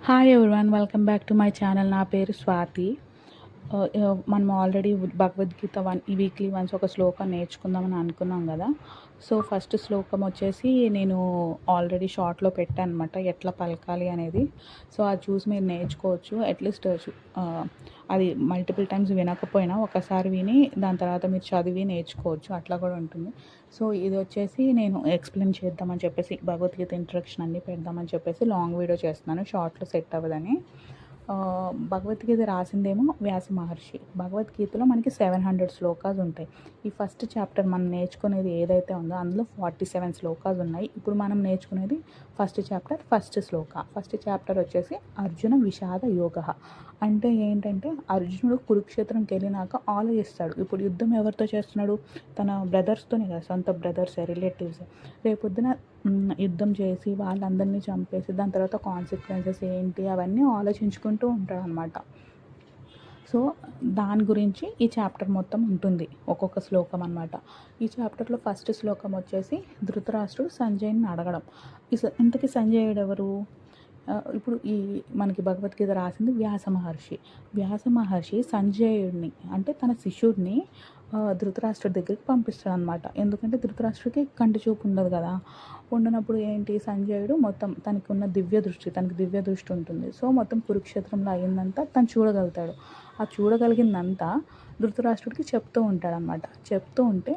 Hi everyone, welcome back to my channel. నా పేరు స్వాతి. మనం ఆల్రెడీ భగవద్గీత ఈ వీక్లీ వన్స్ ఒక శ్లోకం నేర్చుకుందామని అనుకున్నాం కదా. సో ఫస్ట్ శ్లోకం వచ్చేసి నేను ఆల్రెడీ షార్ట్లో పెట్టాను అనమాట, ఎట్లా పలకాలి అనేది. సో అది చూసి మీరు నేర్చుకోవచ్చు. అట్లీస్ట్ అది మల్టిపుల్ టైమ్స్ వినకపోయినా ఒకసారి విని దాని తర్వాత మీరు చదివి నేర్చుకోవచ్చు, అట్లా కూడా ఉంటుంది. సో ఇది వచ్చేసి నేను ఎక్స్ప్లెయిన్ చేద్దామని చెప్పేసి, భగవద్గీత ఇంట్రడక్షన్ అన్నీ పెడదామని చెప్పేసి లాంగ్ వీడియో చేస్తున్నాను, షార్ట్లో సెట్ అవ్వదని. భగవద్గీత రాసిందేమో వ్యాస మహర్షి. భగవద్గీతలో మనకి 700 శ్లోకాస్ ఉంటాయి. ఈ ఫస్ట్ చాప్టర్ మనం నేర్చుకునేది ఏదైతే ఉందో అందులో 47 శ్లోకాస్ ఉన్నాయి. ఇప్పుడు మనం నేర్చుకునేది ఫస్ట్ చాప్టర్, ఫస్ట్ శ్లోక. ఫస్ట్ చాప్టర్ వచ్చేసి అర్జున విషాద యోగ. అంటే ఏంటంటే అర్జునుడు కురుక్షేత్రంకి వెళ్ళినాక ఆలోచిస్తాడు, ఇప్పుడు యుద్ధం ఎవరితో చేస్తున్నాడు? తన బ్రదర్స్తోనే కదా, సొంత బ్రదర్స్, రిలేటివ్స్. రేపొద్దున యుద్ధం చేసి వాళ్ళందరినీ చంపేసి దాని తర్వాత కాన్సిక్వెన్సెస్ ఏంటి అవన్నీ ఆలోచించుకుంటూ ఉంటాడు అనమాట. సో దాని గురించి ఈ చాప్టర్ మొత్తం ఉంటుంది, ఒక్కొక్క శ్లోకం అనమాట. ఈ చాప్టర్లో ఫస్ట్ శ్లోకం వచ్చేసి ధృతరాష్ట్రుడు సంజయుని అడగడం. ఇంతకీ సంజయుడు ఎవరు? ఇప్పుడు ఈ మనకి భగవద్గీత రాసింది వ్యాస మహర్షి. వ్యాస మహర్షి సంజయుడిని అంటే తన శిష్యుడిని ధృతరాష్ట్రుడి దగ్గరికి పంపిస్తాడు అనమాట. ఎందుకంటే ధృతరాష్ట్రుడికి కంటి చూపు ఉండదు కదా. ఉండనప్పుడు ఏంటి, సంజయుడు మొత్తం తనకి ఉన్న తనకి దివ్య దృష్టి ఉంటుంది. సో మొత్తం కురుక్షేత్రంలో అయ్యిందంతా తను చూడగలుగుతాడు. ఆ చూడగలిగిందంతా ధృతరాష్ట్రుడికి చెప్తూ ఉంటాడనమాట. చెప్తూ ఉంటే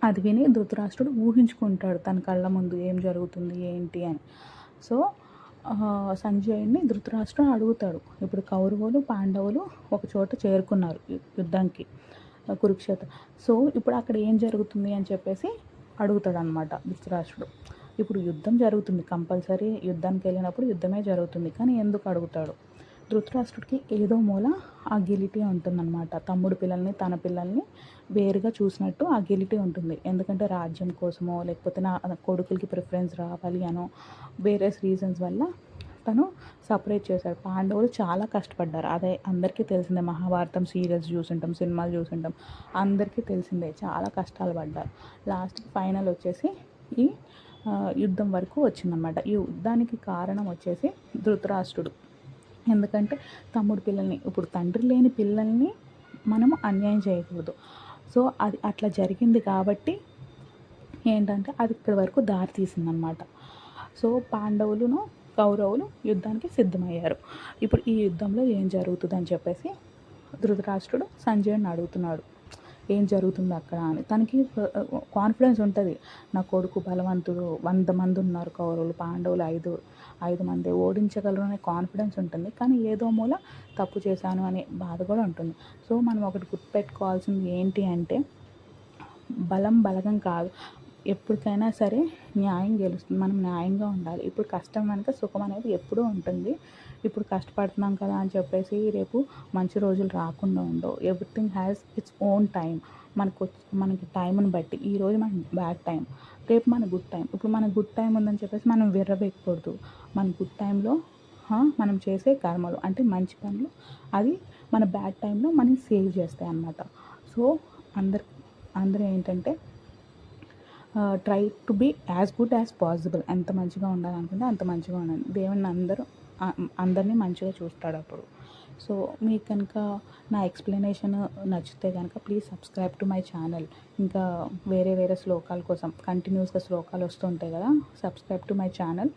అది విని ధృతరాష్ట్రుడు ఊహించుకుంటాడు తన కళ్ళ ముందు ఏం జరుగుతుంది ఏంటి అని. సో సంజయుడిని ధృతరాష్ట్రుడు అడుగుతాడు, ఇప్పుడు కౌరవులు పాండవులు ఒక చోట చేరుకున్నారు యుద్ధానికి, కురుక్షేత్రం. సో ఇప్పుడు అక్కడ ఏం జరుగుతుంది అని చెప్పేసి అడుగుతాడు అనమాట ధృతరాష్ట్రుడు. ఇప్పుడు యుద్ధం జరుగుతుంది, కంపల్సరీ యుద్ధానికి వెళ్ళినప్పుడు యుద్ధమే జరుగుతుంది. కానీ ఎందుకు అడుగుతాడు? ధృతరాష్ట్రుడికి ఏదో మూల ఆ గిలిటీ ఉంటుందన్నమాట. తమ్ముడు పిల్లల్ని తన పిల్లల్ని వేరుగా చూసినట్టు ఆ గిలిటీ ఉంటుంది. ఎందుకంటే రాజ్యం కోసమో లేకపోతే నా కొడుకులకి ప్రిఫరెన్స్ రావాలి అనో వేరే రీజన్స్ వల్ల తను సపరేట్ చేశాడు. పాండవులు చాలా కష్టపడ్డారు, అదే అందరికీ తెలిసిందే. మహాభారతం సీరియల్స్ చూసుంటాం, సినిమాలు చూసుంటాం, అందరికీ తెలిసిందే. చాలా కష్టాలు పడ్డారు. లాస్ట్కి ఫైనల్ వచ్చేసి ఈ యుద్ధం వరకు వచ్చిందనమాట. ఈ యుద్ధానికి కారణం వచ్చేసి ధృతరాష్ట్రుడు. ఎందుకంటే తమ్ముడు పిల్లల్ని, ఇప్పుడు తండ్రి లేని పిల్లల్ని మనము అన్యాయం చేయకూడదు. సో అది అట్లా జరిగింది కాబట్టి ఏంటంటే అది ఇక్కడి వరకు దారి తీసిందనమాట. సో పాండవులను కౌరవులు యుద్ధానికి సిద్ధమయ్యారు. ఇప్పుడు ఈ యుద్ధంలో ఏం జరుగుతుంది అని చెప్పేసి ధృతరాష్ట్రుడు సంజయుడిని అడుగుతున్నాడు, ఏం జరుగుతుంది అక్కడ అని. తనకి కాన్ఫిడెన్స్ ఉంటుంది, నా కొడుకు బలవంతుడు, 100 మంది ఉన్నారు కౌరవులు, పాండవులు 5 మంది, ఓడించగలరు అనే కాన్ఫిడెన్స్ ఉంటుంది. కానీ ఏదో మూల తప్పు చేశాను అనే బాధ కూడా ఉంటుంది. సో మనం ఒకటి గుర్తుపెట్టుకోవాల్సింది ఏంటి అంటే, బలగం కాదు, ఎప్పటికైనా సరే న్యాయం గెలుస్తుంది. మనం న్యాయంగా ఉండాలి. ఇప్పుడు కష్టం వెనుక సుఖం అనేది ఎప్పుడూ ఉంటుంది. ఇప్పుడు కష్టపడుతున్నాం కదా అని చెప్పేసి రేపు మంచి రోజులు రాకుండా ఉండవు. Everything has its own time. మనకి టైంని బట్టి ఈరోజు మన బ్యాడ్ టైం, రేపు మన గుడ్ టైం. ఇప్పుడు మన గుడ్ టైం ఉందని చెప్పేసి మనం విర్రవేయకూడదు. మన గుడ్ టైంలో మనం చేసే కర్మలు అంటే మంచి పనులు, అది మన బ్యాడ్ టైంలో మనం సేవ్ చేస్తాయి అన్నమాట. సో అందరూ ఏంటంటే try to be as good as possible. ఎంత మంచిగా ఉండాలనుకుంటే అంత మంచిగా ఉండాలి. దేవుణ్ణి అందరినీ మంచిగా చూస్తాడు అప్పుడు. సో మీకు కనుక నా ఎక్స్ప్లెనేషన్ నచ్చితే కనుక please subscribe to my channel. ఇంకా వేరే శ్లోకాల కోసం కంటిన్యూస్గా శ్లోకాలు వస్తుంటాయి కదా, సబ్స్క్రైబ్ టు మై ఛానల్.